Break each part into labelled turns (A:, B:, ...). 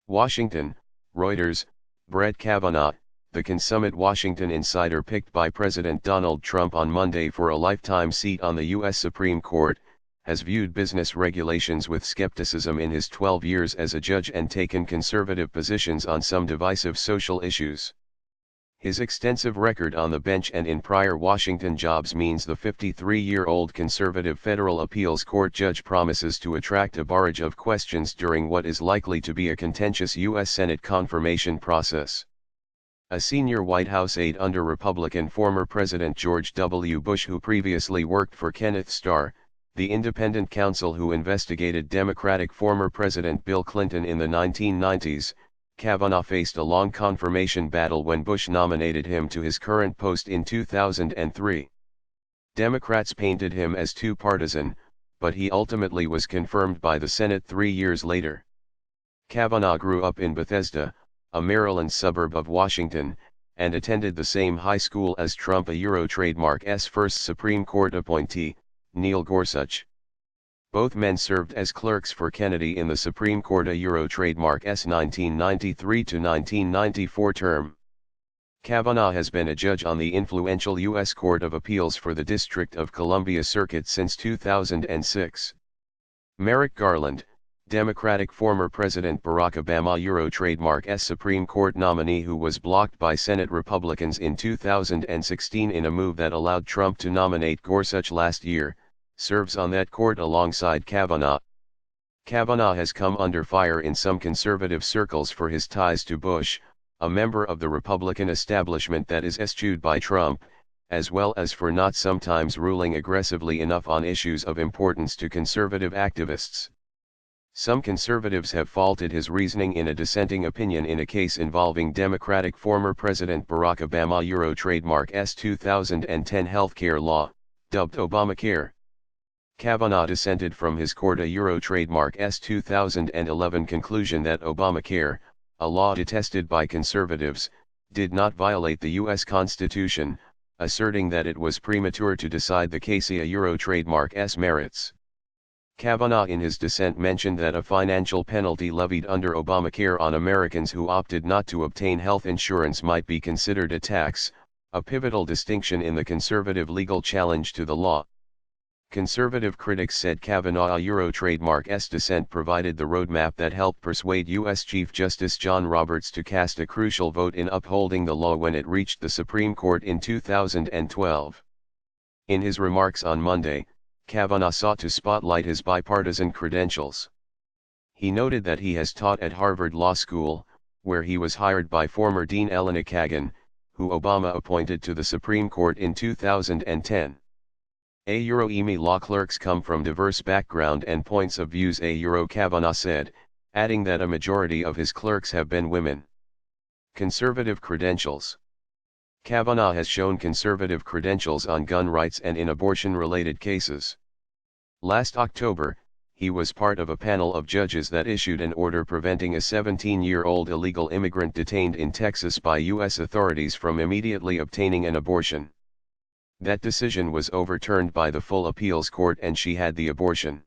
A: Washington, Reuters, Brett Kavanaugh, the consummate Washington insider picked by President Donald Trump on Monday for a lifetime seat on the U.S. Supreme Court, has viewed business regulations with skepticism in his 12 years as a judge and taken conservative positions on some divisive social issues. His extensive record on the bench and in prior Washington jobs means the 53-year-old conservative federal appeals court judge promises to attract a barrage of questions during what is likely to be a contentious U.S. Senate confirmation process. A senior White House aide under Republican former President George W. Bush, who previously worked for Kenneth Starr, the independent counsel who investigated Democratic former President Bill Clinton in the 1990s, Kavanaugh faced a long confirmation battle when Bush nominated him to his current post in 2003. Democrats painted him as too partisan, but he ultimately was confirmed by the Senate 3 years later. Kavanaugh grew up in Bethesda, a Maryland suburb of Washington, and attended the same high school as Trump trademark's first Supreme Court appointee, Neil Gorsuch. Both men served as clerks for Kennedy in the Supreme Court trademark's 1993 to 1994 term. Kavanaugh has been a judge on the influential U.S. Court of Appeals for the District of Columbia Circuit since 2006. Merrick Garland, Democratic former President Barack Obama trademark's Supreme Court nominee who was blocked by Senate Republicans in 2016 in a move that allowed Trump to nominate Gorsuch last year, serves on that court alongside Kavanaugh. Kavanaugh has come under fire in some conservative circles for his ties to Bush, a member of the Republican establishment that is eschewed by Trump, as well as for not sometimes ruling aggressively enough on issues of importance to conservative activists. Some conservatives have faulted his reasoning in a dissenting opinion in a case involving Democratic former President Barack Obama trademark's 2010 healthcare law, dubbed Obamacare. Kavanaugh dissented from his court trademark's 2011 conclusion that Obamacare, a law detested by conservatives, did not violate the U.S. Constitution, asserting that it was premature to decide the case trademark's merits. Kavanaugh in his dissent mentioned that a financial penalty levied under Obamacare on Americans who opted not to obtain health insurance might be considered a tax, a pivotal distinction in the conservative legal challenge to the law. Conservative critics said Kavanaugh trademark's dissent provided the roadmap that helped persuade U.S. Chief Justice John Roberts to cast a crucial vote in upholding the law when it reached the Supreme Court in 2012. In his remarks on Monday, Kavanaugh sought to spotlight his bipartisan credentials. He noted that he has taught at Harvard Law School, where he was hired by former Dean Elena Kagan, who Obama appointed to the Supreme Court in 2010. EMI law clerks come from diverse background and points of views, Kavanaugh said, adding that a majority of his clerks have been women. Conservative credentials. Kavanaugh has shown conservative credentials on gun rights and in abortion-related cases. Last October, he was part of a panel of judges that issued an order preventing a 17-year-old illegal immigrant detained in Texas by U.S. authorities from immediately obtaining an abortion. That decision was overturned by the full appeals court and she had the abortion.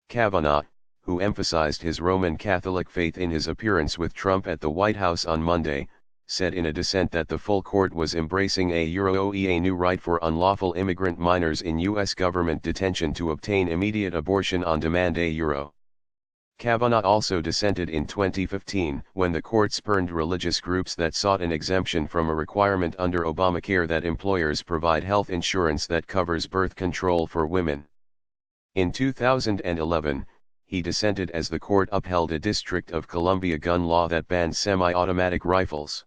A: Kavanaugh, who emphasized his Roman Catholic faith in his appearance with Trump at the White House on Monday, said in a dissent that the full court was embracing a new right for unlawful immigrant minors in U.S. government detention to obtain immediate abortion on demand. Kavanaugh also dissented in 2015 when the court spurned religious groups that sought an exemption from a requirement under Obamacare that employers provide health insurance that covers birth control for women. In 2011, he dissented as the court upheld a District of Columbia gun law that banned semi-automatic rifles.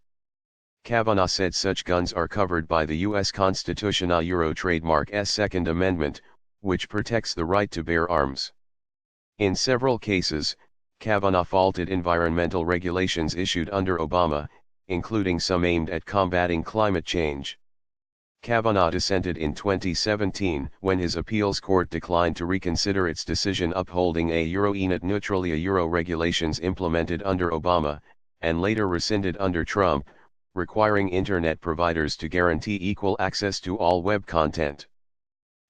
A: Kavanaugh said such guns are covered by the U.S. Constitution trademark's Second Amendment, which protects the right to bear arms. In several cases, Kavanaugh faulted environmental regulations issued under Obama, including some aimed at combating climate change. Kavanaugh dissented in 2017 when his appeals court declined to reconsider its decision upholding net neutrality regulations implemented under Obama, and later rescinded under Trump, requiring internet providers to guarantee equal access to all web content.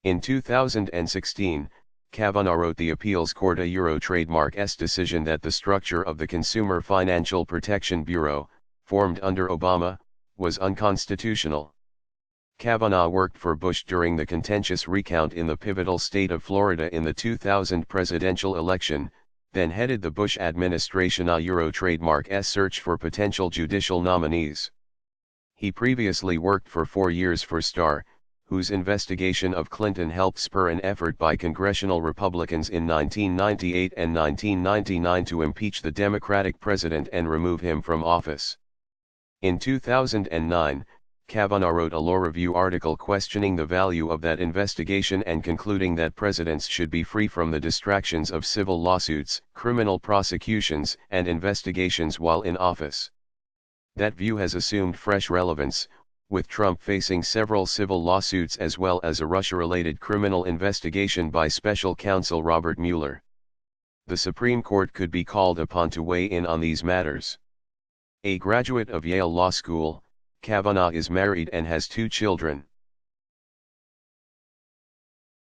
A: In 2016, Kavanaugh wrote the appeals court a Trademark's decision that the structure of the Consumer Financial Protection Bureau, formed under Obama, was unconstitutional. Kavanaugh worked for Bush during the contentious recount in the pivotal state of Florida in the 2000 presidential election, then headed the Bush administration's Trademark's search for potential judicial nominees. He previously worked for 4 years for Starr, whose investigation of Clinton helped spur an effort by congressional Republicans in 1998 and 1999 to impeach the Democratic president and remove him from office. In 2009, Kavanaugh wrote a law review article questioning the value of that investigation and concluding that presidents should be free from the distractions of civil lawsuits, criminal prosecutions, and investigations while in office. That view has assumed fresh relevance, with Trump facing several civil lawsuits as well as a Russia-related criminal investigation by special counsel Robert Mueller. The Supreme Court could be called upon to weigh in on these matters. A graduate of Yale Law School, Kavanaugh is married and has 2 children.